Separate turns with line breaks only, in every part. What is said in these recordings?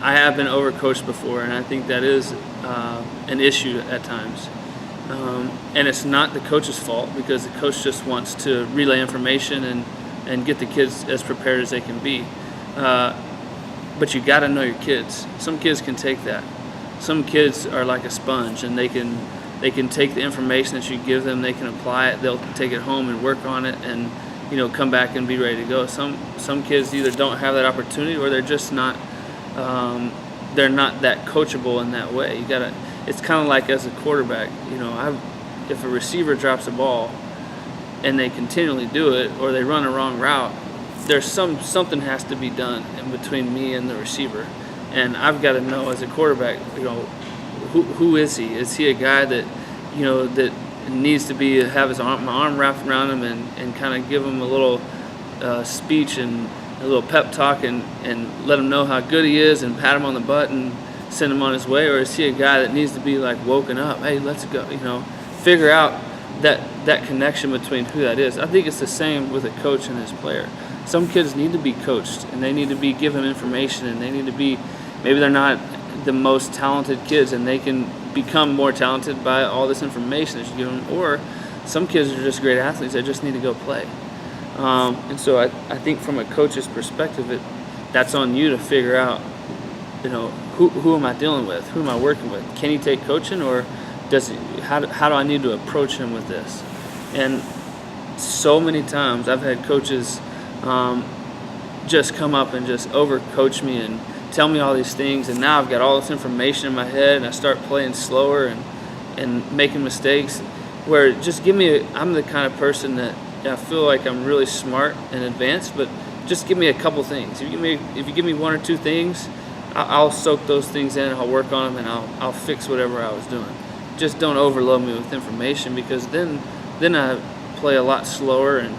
I have been overcoached before, and I think that is an issue at times. And it's not the coach's fault, because the coach just wants to relay information and get the kids as prepared as they can be. But you got to know your kids. Some kids can take that. Some kids are like a sponge, and they can take the information that you give them, they can apply it, they'll take it home and work on it, and come back and be ready to go. Some kids either don't have that opportunity, or they're just not they're not that coachable in that way. It's kind of like as a quarterback, if a receiver drops a ball and they continually do it, or they run a wrong route, there's something has to be done in between me and the receiver. And I've got to know as a quarterback, who is he? Is he a guy that, that needs to have my arm wrapped around him and kind of give him a little speech and a little pep talk and let him know how good he is and pat him on the butt and send him on his way? Or is he a guy that needs to be like woken up? Hey, let's go, figure out that connection between who that is. I think it's the same with a coach and his player. Some kids need to be coached, and they need to be given information, and they need to be, maybe they're not the most talented kids, and they can become more talented by all this information that you give them. Or some kids are just great athletes that just need to go play. And so I think from a coach's perspective, that's on you to figure out, who am I dealing with? Who am I working with? Can he take coaching, or how do I need to approach him with this? And so many times I've had coaches just come up and just overcoach me and tell me all these things, and now I've got all this information in my head, and I start playing slower and making mistakes. Where just I'm the kind of person that I feel like I'm really smart and advanced, but just give me a couple things. If you give me one or two things, I'll soak those things in, I'll work on them, and I'll fix whatever I was doing. Just don't overload me with information, because then I play a lot slower and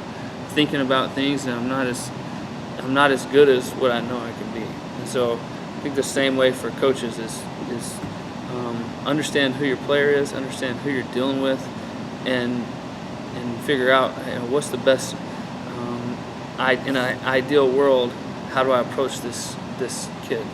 thinking about things, and I'm not as good as what I know I can be. And so I think the same way for coaches is understand who your player is, understand who you're dealing with, and figure out what's the best. In an ideal world, how do I approach this kid?